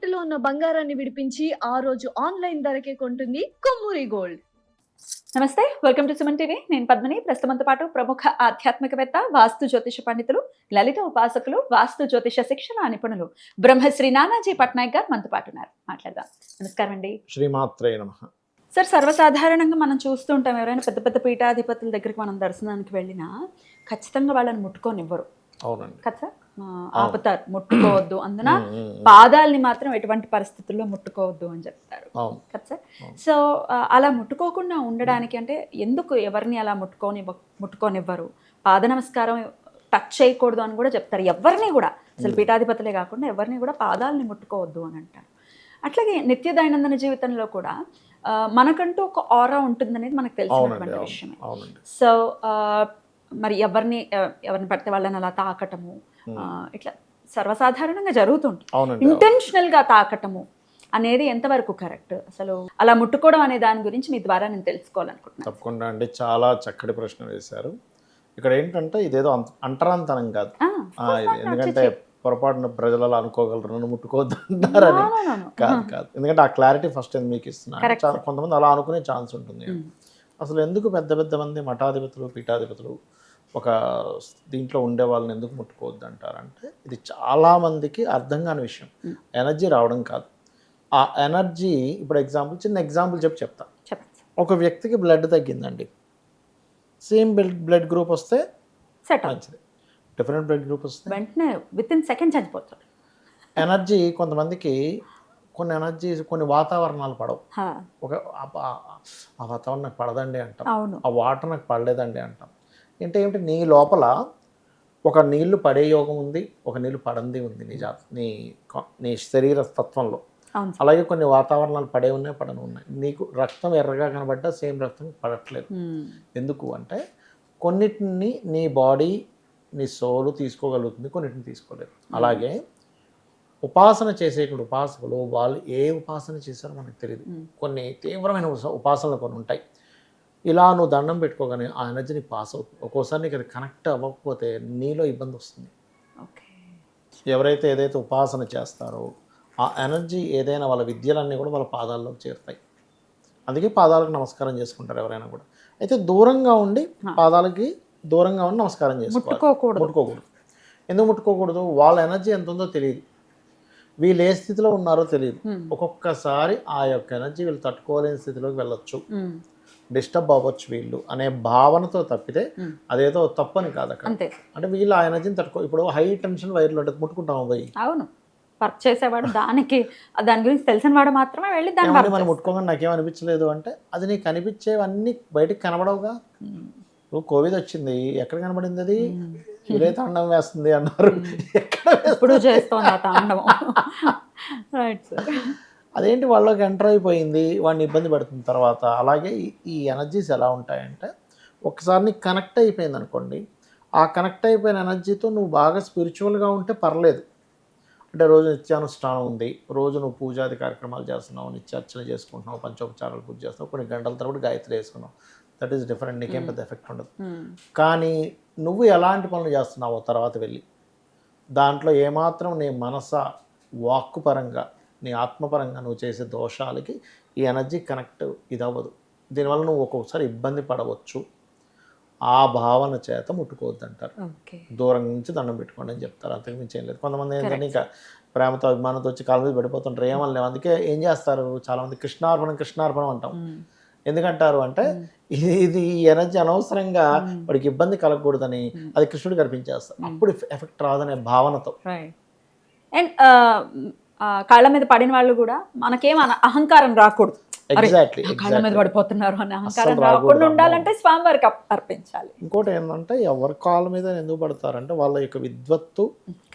తాకట్టులో ఉన్న బంగారాన్ని విడిపించి ఆ రోజు ఆన్లైన్ ధరకే కొంటుంది కొమ్మూరి గోల్డ్. నమస్తే, వెల్కమ్ టు సుమన్ టీవీ. నేను పద్మిని. ప్రస్తుతంతో పాటు ప్రముఖ ఆధ్యాత్మికవేత్త, వాస్తు జ్యోతిష పండితులు, లలిత ఉపాసకులు, వాస్తు జ్యోతిష శిక్షణ నిపుణులు బ్రహ్మశ్రీ నానాజీ పట్నాయక్ గారు మనతో పాటు ఉన్నారు. మాట్లాడదాం. నమస్కారం అండి. శ్రీమాత్రే నమః. సార్, సర్వసాధారణంగా మనం చూస్తూ ఉంటాం, ఎవరైనా పెద్ద పెద్ద పీఠాధిపతుల దగ్గరికి మనం దర్శనానికి వెళ్ళినా ఖచ్చితంగా వాళ్ళని ముట్టుకోనివ్వరు. అవునండి. కదా సార్, ఆపుతారు, ముట్టుకోవద్దు, అందున పాదాలని మాత్రం ఎటువంటి పరిస్థితుల్లో ముట్టుకోవద్దు అని చెప్తారు కదా సార్. సో అలా ముట్టుకోకుండా ఉండడానికి అంటే ఎందుకు ఎవరిని అలా ముట్టుకోనివ్వరు? పాద నమస్కారం టచ్ చేయకూడదు అని కూడా చెప్తారు. ఎవరిని కూడా, అసలు పీఠాధిపతులే కాకుండా ఎవరిని కూడా పాదాలని ముట్టుకోవద్దు అని అంటారు. అట్లాగే నిత్య దైనందిన జీవితంలో కూడా మనకంటూ ఒక ఆరా ఉంటుందనేది మనకు తెలిసినటువంటి విషయమే. సో మరి ఎవరిని పడితే వాళ్ళని అలా తాకటము ఇట్లా సర్వసాధారణంగా జరుగుతుంటుంది. ఇంటెన్షనల్ గా తాకటము అనేది ఎంతవరకు కరెక్ట్? అసలు అలా ముట్టుకోవడం అనే దాని గురించి మీ ద్వారా నేను తెలుసుకోవాలనుకుంటున్నాను. తప్పకుండా అండి, చాలా చక్కటి ప్రశ్న వేశారు. ఇక్కడ ఏంటంటే ఇదేదో అంటరాంతనం కాదు. ఎందుకంటే పొరపాటున ప్రజలు అలా అనుకోగలరు, నన్ను ముట్టుకోవద్దు అంటారని. కాదు. ఎందుకంటే ఆ క్లారిటీ ఫస్ట్ మీకు ఇస్తున్నాను. కొంతమంది అలా అనుకునే ఛాన్స్ ఉంటుంది. అసలు ఎందుకు పెద్ద పెద్ద మంది మఠాధిపతులు, పీఠాధిపతులు ఒక దీంట్లో ఉండే వాళ్ళని ఎందుకు ముట్టుకోవద్దు అంటారంటే, ఇది చాలామందికి అర్థం కాని విషయం. ఎనర్జీ రావడం కాదు, ఆ ఎనర్జీ. ఇప్పుడు చిన్న ఎగ్జాంపుల్ చెప్తా. ఒక వ్యక్తికి బ్లడ్ తగ్గిందండి, సేమ్ బ్లడ్ గ్రూప్ వస్తే మంచిది. డిఫరెంట్ బ్లడ్ గ్రూప్ వస్తే వెంటనే విత్ ఇన్ సెకండ్ చనిపోతాడు. ఎనర్జీ కొంతమందికి కొన్ని వాతావరణాలు పడవు. ఆ వాతావరణం నాకు పడదండి అంటాం, ఆ వాటర్ నాకు పడలేదండి అంటాం. ఏంటి నీ లోపల ఒక నీళ్లు పడే యోగం ఉంది, ఒక నీళ్లు పడంది ఉంది నీ శరీర తత్వంలో. అలాగే కొన్ని వాతావరణాలు పడే ఉన్నాయి, పడని ఉన్నాయి. నీకు రక్తం ఎర్రగా కనబడ్డా సేమ్ రక్తం పడట్లేదు. ఎందుకు అంటే కొన్నిటిని నీ బాడీ, నీ సోలు తీసుకోగలుగుతుంది, కొన్నిటిని తీసుకోలేదు. అలాగే ఉపాసన చేసేటువంటి ఉపాసకులు వాళ్ళు ఏ ఉపాసన చేశారో మనకు తెలియదు. కొన్ని తీవ్రమైన ఉపాసనలు కొన్ని ఉంటాయి. ఇలా నువ్వు దండం పెట్టుకోగానే ఆ ఎనర్జీని పాస్ అవుతుంది. ఒక్కోసారి నీకు అది కనెక్ట్ అవ్వకపోతే నీలో ఇబ్బంది వస్తుంది. ఎవరైతే ఏదైతే ఉపాసన చేస్తారో ఆ ఎనర్జీ ఏదైనా వాళ్ళ విద్యలన్నీ కూడా వాళ్ళ పాదాల్లోకి చేరుతాయి. అందుకే పాదాలకు నమస్కారం చేసుకుంటారు ఎవరైనా కూడా. అయితే దూరంగా ఉండి పాదాలకి దూరంగా ఉండి నమస్కారం చేసుకోవాలి, ముట్టుకోకూడదు. ఎందుకు ముట్టుకోకూడదు? వాళ్ళ ఎనర్జీ ఎంత ఉందో తెలియదు, వీళ్ళు ఏ స్థితిలో ఉన్నారో తెలియదు. ఒక్కొక్కసారి ఆ యొక్క ఎనర్జీ వీళ్ళు తట్టుకోలేని స్థితిలోకి వెళ్ళొచ్చు, డిస్టర్బ్ అవ్వచ్చు వీళ్ళు అనే భావనతో తప్పితే అదేదో తప్పని కాదు అక్కడ. అంటే వీళ్ళు ఆ ఎనర్జీని ఇప్పుడు హై టెన్షన్ వైర్లు అంటే ముట్టుకుంటాము పోయి. అవును, వర్క్ చేసేవాడు దాని గురించి తెలిసిన వాడు మాత్రమే వెళ్ళి దాన్ని మనం ముట్టుకోగానే నాకేమనిపించలేదు అంటే అది నీకు కనిపించేవన్నీ బయటికి కనబడవుగా. ఇప్పుడు కోవిడ్ వచ్చింది, ఎక్కడ కనబడింది? అది ఇదే తాండవం వేస్తుంది అన్నారు, ఎప్పుడు చేస్తోంది ఆ తాండవం. అదేంటి వాళ్ళకి ఎంటర్ అయిపోయింది, వాడిని ఇబ్బంది పడుతుంది తర్వాత. అలాగే ఈ ఎనర్జీస్ ఎలా ఉంటాయంటే, ఒకసారి నీకు కనెక్ట్ అయిపోయింది అనుకోండి, ఆ కనెక్ట్ అయిపోయిన ఎనర్జీతో నువ్వు బాగా స్పిరిచువల్గా ఉంటే పర్లేదు. అంటే రోజు నిత్యానుష్ఠానం ఉంది, రోజు నువ్వు పూజాది కార్యక్రమాలు చేస్తున్నావు, నిత్యార్చన చేసుకుంటున్నావు, పంచోపచారాలు పూజ చేస్తున్నావు, కొన్ని గంటల తరబడి గాయత్రి వేసుకున్నావు, దట్ ఈస్ డిఫరెంట్. నీకేం పెద్ద ఎఫెక్ట్ ఉండదు. కానీ నువ్వు ఎలాంటి పనులు చేస్తున్నావో తర్వాత వెళ్ళి దాంట్లో ఏమాత్రం నీ మనస, వాక్కు పరంగా, నీ ఆత్మపరంగా నువ్వు చేసే దోషాలకి ఈ ఎనర్జీ కనెక్ట్ ఇదవ్వదు. దీనివల్ల నువ్వు ఒక్కొక్కసారి ఇబ్బంది పడవచ్చు. ఆ భావన చేత ముట్టుకోవద్దు అంటారు. దూరం నుంచి దండం పెట్టుకోండి అని చెప్తారు, అంతకుమించి ఏం లేదు. కొంతమంది ఏంటంటే ఇంకా ప్రేమతో అభిమానంతో వచ్చి కాళ్ళ మీద పడిపోతుంటారు, ఏమనలేము. అందుకే ఏం చేస్తారు చాలామంది, కృష్ణార్పణం అంటాం. ఎందుకంటారు అంటే ఇది ఎనర్జీ అనవసరంగా వాడికి ఇబ్బంది కలగకూడదని అది కృష్ణుడికి అర్పించేస్తారు, అప్పుడు ఎఫెక్ట్ రాదనే భావనతో. అండ్ కాళ్ళ మీద పడిన వాళ్ళు కూడా మనకేం అహంకారం రాకూడదు, కాళ్ళ మీద పడిపోతున్నారు అనే అహంకారం రాకుండా ఉండాలంటే స్వామివారికి అర్పించాలి. ఇంకోటి ఏంటంటే ఎవరి కాళ్ళ మీద ఎందుకు పడతారంటే వాళ్ళ యొక్క విద్వత్తు,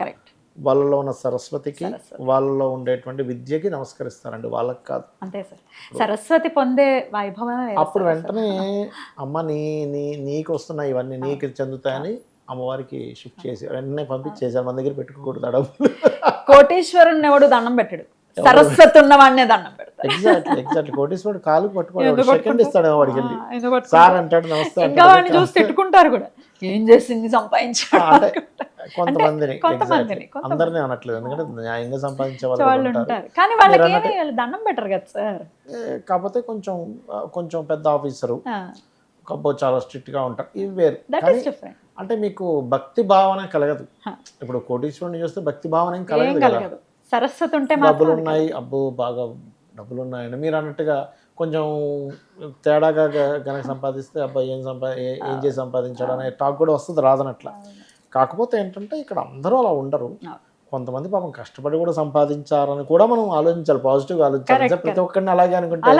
కరెక్ట్, వాళ్ళలో ఉన్న సరస్వతికి, వాళ్ళలో ఉండేటువంటి విద్యకి నమస్కరిస్తారండి, వాళ్ళకి కాదు. అంతే సార్, సరస్వతి పొందే వైభవం. అప్పుడు వెంటనే అమ్మ నీకు వస్తున్నాయి ఇవన్నీ నీకు చెందుతాయని అమ్మవారికి షిఫ్ట్ చేసి వెంటనే పంపించేసారు. మన దగ్గర పెట్టుకోకూడదు డబ్బులు. కోటీశ్వరుని ఎవడు దండం పెట్టాడు, సరస్వతి ఉన్నవాడినే దండం పెడతారు. ఎగ్జాక్ట్లీ కోటీశ్వరుడు కాలు పట్టుకోవాలి, సెకండ్ ఇస్తాడు వాడికి వెళ్ళి, ఎందుకు పట్టుకుంటారు? సార్ అంటాడు, నమస్తే ఇంకా అంటాడు. వాడిని చూసి తిట్టుకుంటారు కూడా, ఏం చేసింది సంపాదించాడు. అంటే కొంతమందిని కొంతమందిని అందరినీ అనట్లేదు, ఎందుకంటే న్యాయంగా సంపాదించే వాళ్ళు వాళ్ళు ఉంటారు. ఉంటారు, కానీ వాళ్ళకి ఏమి వాళ్ళు దండం పెట్టరు కదా సార్. కాకపోతే కొంచెం పెద్ద ఆఫీసరు కబ్బో చాలా స్ట్రిక్ట్ గా ఉంటారు, ఇవి వేరు. కానీ అంటే మీకు భక్తి భావన కలగదు. ఇప్పుడు కోటీశ్వరుని చూస్తే భక్తి భావన ఏం కలగదు కదా. సరస్వతి ఉంటే డబ్బులు ఉన్నాయి, అబ్బో బాగా డబ్బులు ఉన్నాయని మీరు అన్నట్టుగా కొంచెం తేడాగా గనక సంపాదిస్తే అబ్బాయి ఏం చేసి సంపాదించాడు అనే టాక్ కూడా వస్తుంది, రాదనట్ల. కాకపోతే ఏంటంటే ఇక్కడ అందరూ అలా ఉండరు, కొంతమంది పాపం కష్టపడి కూడా సంపాదించారని కూడా మనం ఆలోచించాలి, పాజిటివ్గా ఆలోచించాలి. ప్రతి ఒక్కరిని అలాగే అనుకుంటే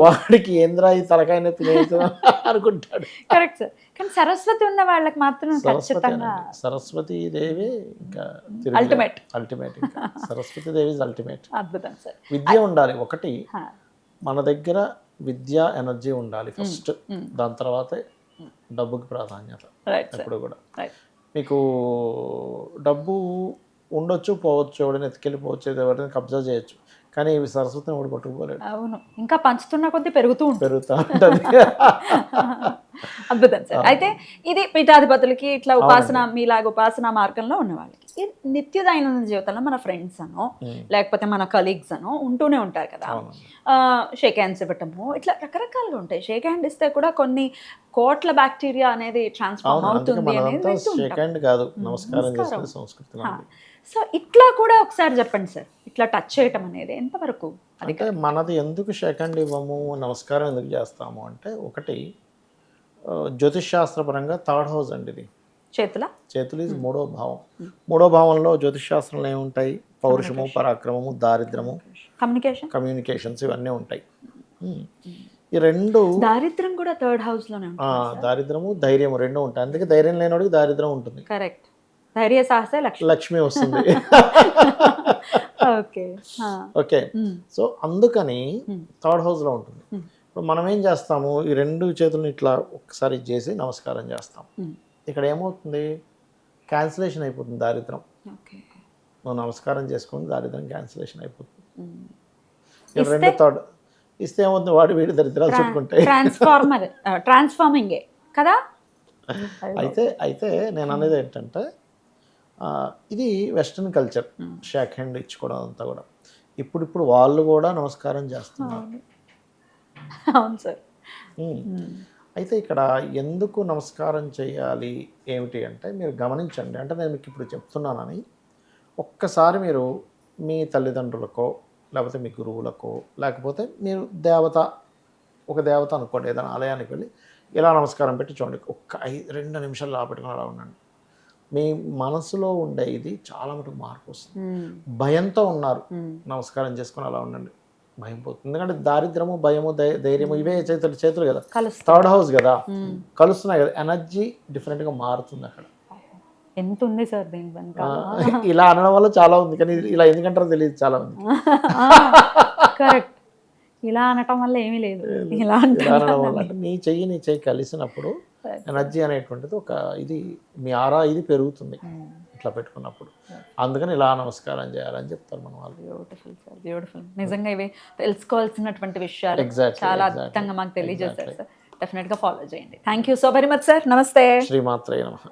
వాడికి ఏంద్రా ఈ తలకాయ నొప్పి అనుకుంటాడు. Correct sir. కానీ సరస్వతి ఉన్న వాళ్ళకి మాత్రం ఖచ్చితంగా సరస్వతి దేవి ఇంకా అల్టిమేట్ ఇంకా సరస్వతి దేవి అల్టిమేట్. అద్భుతం సార్. విద్య ఉండాలి ఒకటి, మన దగ్గర విద్య ఎనర్జీ ఉండాలి ఫస్ట్, దాని తర్వాతే డబ్బుకి ప్రాధాన్యత. ఎప్పుడు కూడా మీకు డబ్బు ఉండొచ్చు, పోవచ్చు, ఎవడైనా ఎత్తుకెళ్ళిపోవచ్చు, ఎవరైనా కబ్జా చేయొచ్చు, కానీ ఇవి సరస్వతిని కూడా పట్టుకుపోలేడు. అవును, ఇంకా పంచుతున్న కొద్దీ పెరుగుతూ ఉంటుంది. అద్భుతం సార్. అయితే ఇది పీఠాధిపతులకి ఇట్లా ఉపాసన, మీలాగా ఉపాసన మార్గంలో ఉన్న వాళ్ళకి. నిత్య దైనందిన జీవితంలో మన ఫ్రెండ్స్ అనో లేకపోతే మన కలీగ్స్ అనో ఉంటూనే ఉంటారు కదా, షేక్ హ్యాండ్స్ ఇవ్వటము ఇట్లా రకరకాలుగా ఉంటాయి. షేక్ హ్యాండ్ ఇస్తే కూడా కొన్ని కోట్ల బ్యాక్టీరియా అనేది ట్రాన్స్ఫార్మ్ అవుతుంది అనేది షేక్ హ్యాండ్ కాదు, నమస్కారం చేసే సంస్కృతి. సో ఇట్లా కూడా ఒకసారి చెప్పండి సార్, ఇట్లా టచ్ చేయటం అనేది ఎంతవరకు? అంటే మనది ఎందుకు షేక్ హ్యాండ్ ఇవ్వము, నమస్కారం ఎందుకు చేస్తాము అంటే, ఒకటి జ్యోతిష్ శాస్త్రపరంగా థర్డ్ హౌస్ అండి ఇది. చేతులు ఇది మూడో భావం. మూడో భావంలో జ్యోతిష్ శాస్త్రంలో ఏముంటాయి? పౌరుషము, పరాక్రమము, దారిద్రము, కమ్యూనికేషన్స్ ఇవన్నీ ఉంటాయి. ఈ రెండు, దారిద్రం కూడా థర్డ్ హౌస్ లోనే ఉంటుంది. దారిద్రము ధైర్యము రెండు ఉంటాయి, అందుకే ధైర్యం లేనివాడికి దారిద్రం ఉంటుంది. కరెక్ట్. ధైర్య సాహసే లక్ష్మి వస్తుంది. ఓకే, సో అందుకని థర్డ్ హౌస్ లో ఉంటుంది. ఇప్పుడు మనం ఏం చేస్తాము, ఈ రెండు చేతులను ఇట్లా ఒకసారి చేసి నమస్కారం చేస్తాం. ఇక్కడ ఏమవుతుంది, క్యాన్సిలేషన్ అయిపోతుంది దారిద్రం. నువ్వు నమస్కారం చేసుకుని దారిద్రం క్యాన్సిలేషన్ అయిపోతుంది. రెండు థర్డ్ ఇస్తే ఏమవుతుంది, వాడి వీడి దరిద్రాలు చుట్టుకుంటాయి. ట్రాన్స్ఫార్మింగ్ కదా. అయితే నేను అనేది ఏంటంటే, ఇది వెస్ట్రన్ కల్చర్, షేక్ హ్యాండ్ ఇచ్చుకోవడం అంతా కూడా. ఇప్పుడు వాళ్ళు కూడా నమస్కారం చేస్తున్నారు. అవును సార్. అయితే ఇక్కడ ఎందుకు నమస్కారం చేయాలి ఏమిటి అంటే, మీరు గమనించండి. అంటే నేను మీకు ఇప్పుడు చెప్తున్నానని ఒక్కసారి మీరు మీ తల్లిదండ్రులకో లేకపోతే మీ గురువులకో లేకపోతే మీరు ఒక దేవత అనుకోండి, ఏదైనా ఆలయానికి వెళ్ళి ఇలా నమస్కారం పెట్టి చూడండి. ఒక్క 2 నిమిషాలు పెట్టుకుని అలా ఉండండి. మీ మనసులో ఉండే ఇది చాలా మటుకు మార్పు వస్తుంది. భయంతో ఉన్నారు, నమస్కారం చేసుకుని అలా ఉండండి, భయం పోతుంది. ఎందుకంటే దారిద్రము, భయము, ధైర్యము ఇవే చేతులు కదా, థర్డ్ హౌస్ కదా, కలుస్తున్నాయి కదా, ఎనర్జీ డిఫరెంట్గా మారుతుంది అక్కడ. ఎంత ఉంది సార్ దీని వెనక? ఇలా అనడం వల్ల చాలా ఉంది, కానీ ఇలా ఎందుకంటారో తెలియదు చాలా ఉంది. కరెక్ట్. ఇలా అనటం వల్ల ఏమీ లేదు, ఇలా అనడం వల్ల అంటే నీ చెయ్యి కలిసినప్పుడు ఎనర్జీ అనేటువంటిది ఒక ఇది మీ ఆరా ఇది పెరుగుతుంది ఇట్లా పెట్టుకున్నప్పుడు. అందుకని ఇలా నమస్కారం చేయాలని చెప్తారు మన వాళ్ళు. Beautiful sir, beautiful. నిజంగా ఇవి తెలుసుకోవాల్సినటువంటి విషయాలు చాలా అద్భుతంగా మాకు తెలియజేస్తారు సార్. డెఫినెట్గా ఫాలో చేయండి. Thank you so very much sir. నమస్తే. శ్రీమాత్రే నమః.